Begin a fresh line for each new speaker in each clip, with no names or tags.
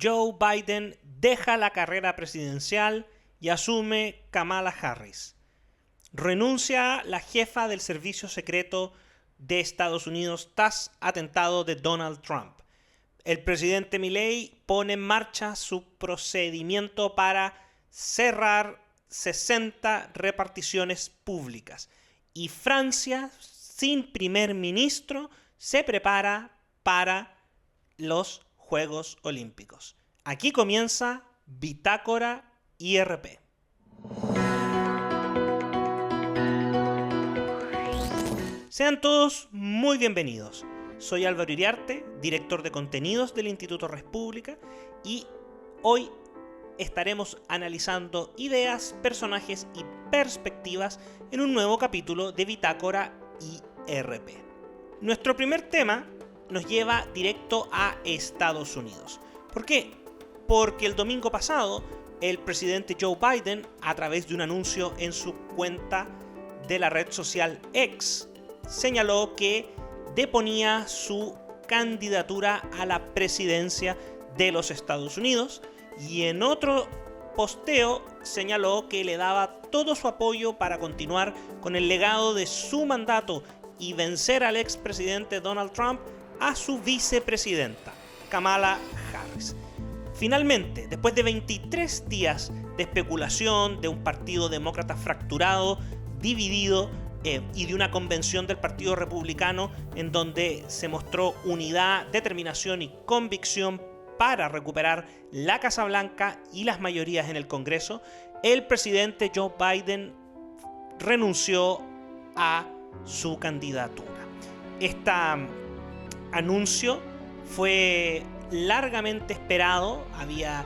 Joe Biden deja la carrera presidencial y asume Kamala Harris. Renuncia la jefa del servicio secreto de Estados Unidos tras atentado de Donald Trump. El presidente Milei pone en marcha su procedimiento para cerrar 60 reparticiones públicas. Y Francia, sin primer ministro, se prepara para los Juegos Olímpicos. Aquí comienza Bitácora IRP. Sean todos muy bienvenidos. Soy Álvaro Iriarte, director de contenidos del Instituto República, y hoy estaremos analizando ideas, personajes y perspectivas en un nuevo capítulo de Bitácora IRP. Nuestro primer tema nos lleva directo a Estados Unidos. ¿Por qué? Porque el domingo pasado el presidente Joe Biden, a través de un anuncio en su cuenta de la red social X, señaló que deponía su candidatura a la presidencia de los Estados Unidos, y en otro posteo señaló que le daba todo su apoyo para continuar con el legado de su mandato y vencer al expresidente Donald Trump a su vicepresidenta, Kamala Harris. Finalmente, después de 23 días de especulación, de un partido demócrata fracturado, dividido, y de una convención del Partido Republicano en donde se mostró unidad, determinación y convicción para recuperar la Casa Blanca y las mayorías en el Congreso, el presidente Joe Biden renunció a su candidatura. Este anuncio fue largamente esperado, había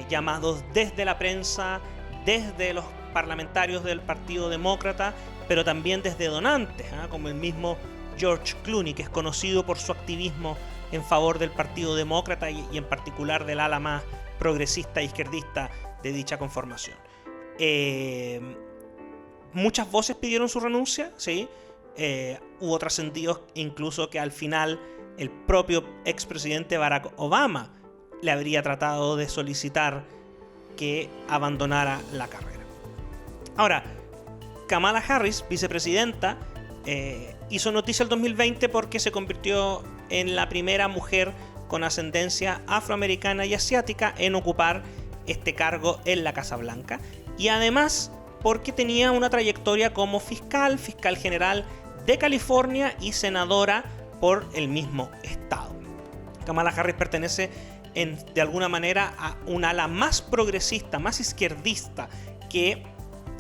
llamados desde la prensa, desde los parlamentarios del Partido Demócrata, pero también desde donantes, como el mismo George Clooney, que es conocido por su activismo en favor del Partido Demócrata y en particular del ala más progresista e izquierdista de dicha conformación. Muchas voces pidieron su renuncia, ¿sí? Hubo trascendidos incluso que al final el propio expresidente Barack Obama le habría tratado de solicitar que abandonara la carrera. Ahora, Kamala Harris, vicepresidenta, hizo noticia el 2020 porque se convirtió en la primera mujer con ascendencia afroamericana y asiática en ocupar este cargo en la Casa Blanca, y además porque tenía una trayectoria como fiscal general de California y senadora por el mismo estado. Kamala Harris pertenece de alguna manera a un ala más progresista, más izquierdista que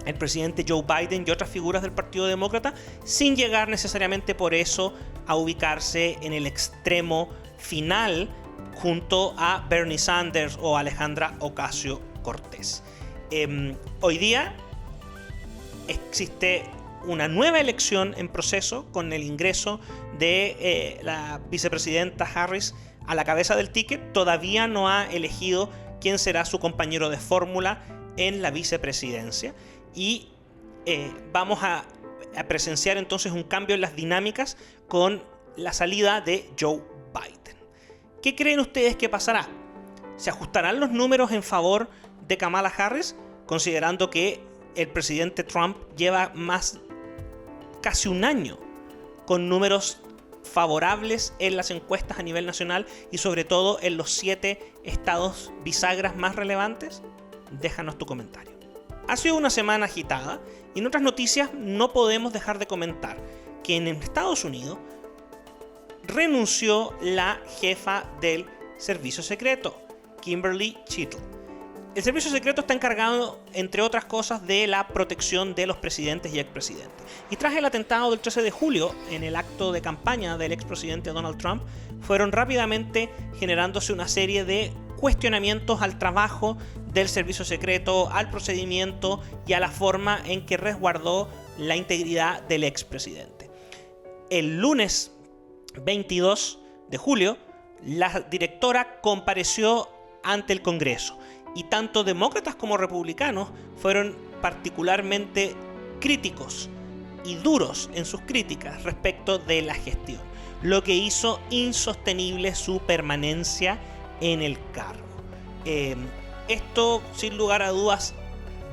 el presidente Joe Biden y otras figuras del Partido Demócrata, sin llegar necesariamente por eso a ubicarse en el extremo final junto a Bernie Sanders o Alexandra Ocasio-Cortez. Hoy día existe una nueva elección en proceso con el ingreso de la vicepresidenta Harris a la cabeza del ticket. Todavía no ha elegido quién será su compañero de fórmula en la vicepresidencia. Y vamos a presenciar entonces un cambio en las dinámicas con la salida de Joe Biden. ¿Qué creen ustedes que pasará? ¿Se ajustarán los números en favor de Kamala Harris, considerando que el presidente Trump lleva casi un año con números favorables en las encuestas a nivel nacional y sobre todo en los 7 estados bisagras más relevantes? Déjanos tu comentario. Ha sido una semana agitada y en otras noticias no podemos dejar de comentar que en Estados Unidos renunció la jefa del servicio secreto, Kimberly Chittle. El servicio secreto está encargado, entre otras cosas, de la protección de los presidentes y expresidentes. Y tras el atentado del 13 de julio, en el acto de campaña del expresidente Donald Trump, fueron rápidamente generándose una serie de cuestionamientos al trabajo del servicio secreto, al procedimiento y a la forma en que resguardó la integridad del expresidente. El lunes 22 de julio, la directora compareció ante el Congreso y tanto demócratas como republicanos fueron particularmente críticos y duros en sus críticas respecto de la gestión, lo que hizo insostenible su permanencia en el cargo. Esto, sin lugar a dudas,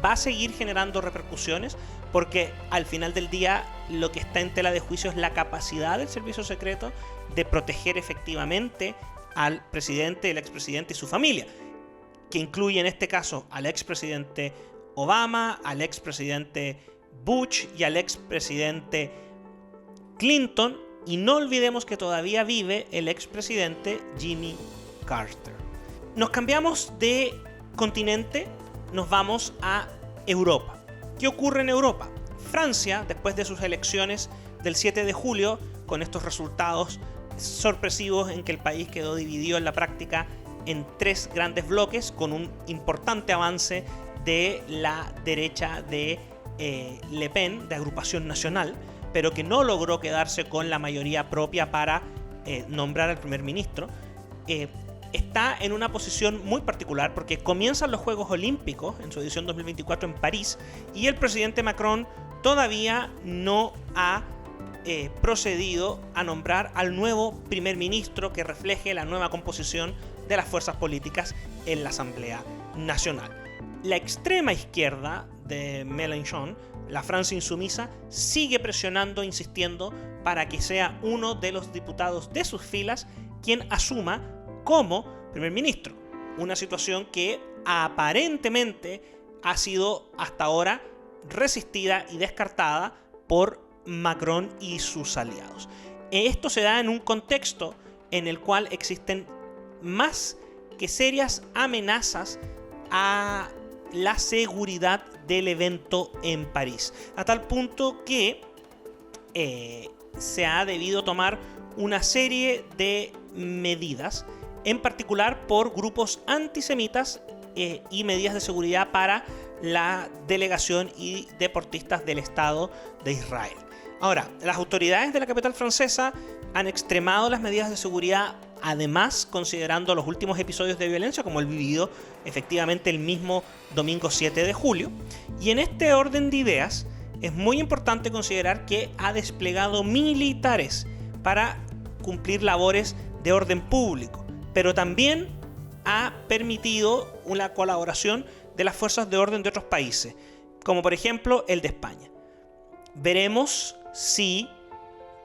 va a seguir generando repercusiones, porque al final del día lo que está en tela de juicio es la capacidad del servicio secreto de proteger efectivamente al presidente, el expresidente y su familia, que incluye en este caso al expresidente Obama, al expresidente Bush y al expresidente Clinton, y no olvidemos que todavía vive el expresidente Jimmy Carter. Nos cambiamos de continente, nos vamos a Europa. ¿Qué ocurre en Europa? Francia, después de sus elecciones del 7 de julio, con estos resultados sorpresivos en que el país quedó dividido en la práctica en 3 grandes bloques, con un importante avance de la derecha de Le Pen, de Agrupación Nacional, pero que no logró quedarse con la mayoría propia para nombrar al primer ministro. Está en una posición muy particular porque comienzan los Juegos Olímpicos en su edición 2024 en París, y el presidente Macron todavía no ha procedido a nombrar al nuevo primer ministro que refleje la nueva composición de las fuerzas políticas en la Asamblea Nacional. La extrema izquierda de Mélenchon, la Francia insumisa, sigue presionando, insistiendo para que sea uno de los diputados de sus filas quien asuma como primer ministro. Una situación que aparentemente ha sido hasta ahora resistida y descartada por Macron y sus aliados. Esto se da en un contexto en el cual existen más que serias amenazas a la seguridad del evento en París, a tal punto que se ha debido tomar una serie de medidas, en particular por grupos antisemitas y medidas de seguridad para la delegación y deportistas del Estado de Israel. Ahora, las autoridades de la capital francesa han extremado las medidas de seguridad, además considerando los últimos episodios de violencia, como el vivido efectivamente el mismo domingo 7 de julio. Y en este orden de ideas, es muy importante considerar que ha desplegado militares para cumplir labores de orden público, pero también ha permitido una colaboración de las fuerzas de orden de otros países, como por ejemplo el de España. Veremos si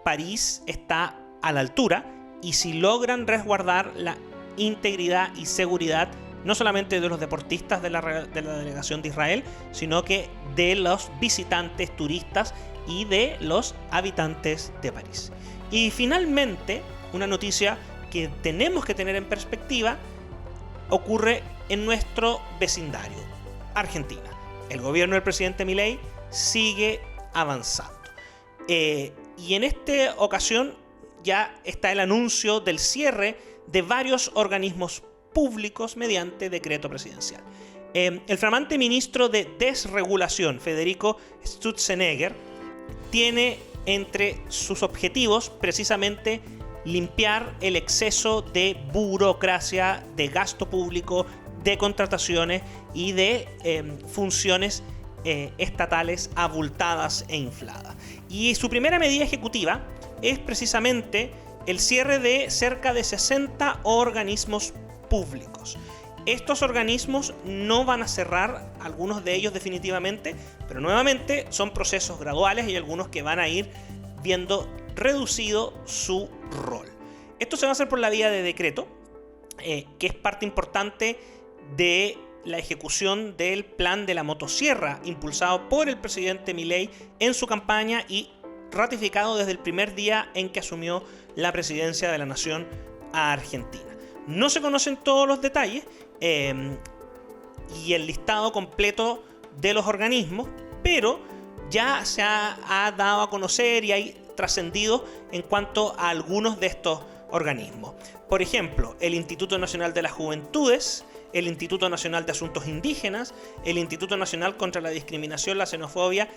París está a la altura y si logran resguardar la integridad y seguridad no solamente de los deportistas de la delegación de Israel, sino que de los visitantes turistas y de los habitantes de París. Y finalmente, una noticia que tenemos que tener en perspectiva ocurre en nuestro vecindario, Argentina. El gobierno del presidente Milei sigue avanzando. Y en esta ocasión ya está el anuncio del cierre de varios organismos públicos mediante decreto presidencial. El flamante ministro de Desregulación, Federico Sturzenegger, tiene entre sus objetivos precisamente limpiar el exceso de burocracia, de gasto público, de contrataciones y de funciones estatales abultadas e infladas. Y su primera medida ejecutiva es precisamente el cierre de cerca de 60 organismos públicos. Estos organismos no van a cerrar, algunos de ellos definitivamente, pero nuevamente son procesos graduales y algunos que van a ir viendo reducido su rol. Esto se va a hacer por la vía de decreto, que es parte importante de la ejecución del plan de la motosierra impulsado por el presidente Milei en su campaña y ratificado desde el primer día en que asumió la presidencia de la nación a Argentina. No se conocen todos los detalles y el listado completo de los organismos, pero ya se ha dado a conocer y hay trascendido en cuanto a algunos de estos organismos. Por ejemplo, el Instituto Nacional de las Juventudes, el Instituto Nacional de Asuntos Indígenas, el Instituto Nacional contra la Discriminación, la Xenofobia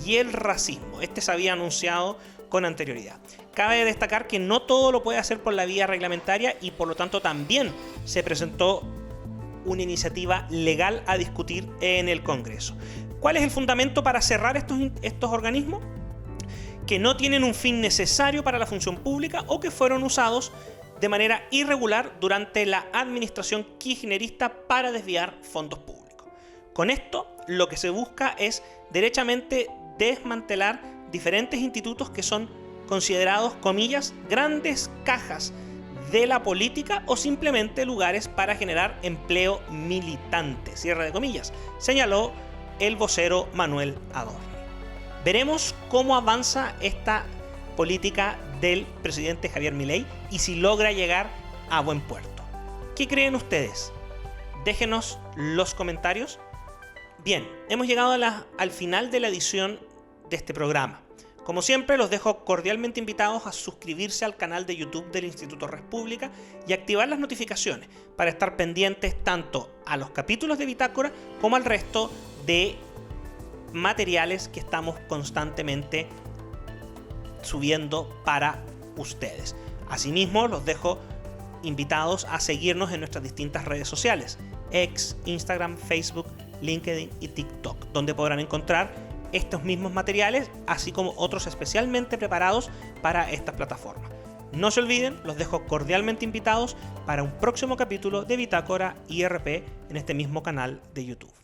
y el Racismo. Este se había anunciado con anterioridad. Cabe destacar que no todo lo puede hacer por la vía reglamentaria y por lo tanto también se presentó una iniciativa legal a discutir en el Congreso. ¿Cuál es el fundamento para cerrar estos organismos? Que no tienen un fin necesario para la función pública o que fueron usados de manera irregular durante la administración kirchnerista para desviar fondos públicos. Con esto, lo que se busca es derechamente desmantelar diferentes institutos que son considerados, comillas, grandes cajas de la política o simplemente lugares para generar empleo militante, cierre de comillas, señaló el vocero Manuel Adorni. Veremos cómo avanza esta política del presidente Javier Milei y si logra llegar a buen puerto. ¿Qué creen ustedes? Déjenos los comentarios. Bien, hemos llegado al final de la edición de este programa. Como siempre, los dejo cordialmente invitados a suscribirse al canal de YouTube del Instituto República y activar las notificaciones para estar pendientes tanto a los capítulos de Bitácora como al resto de materiales que estamos constantemente subiendo para ustedes. Asimismo, los dejo invitados a seguirnos en nuestras distintas redes sociales: X, Instagram, Facebook, LinkedIn y TikTok, donde podrán encontrar estos mismos materiales, así como otros especialmente preparados para estas plataformas. No se olviden, los dejo cordialmente invitados para un próximo capítulo de Bitácora IRP en este mismo canal de YouTube.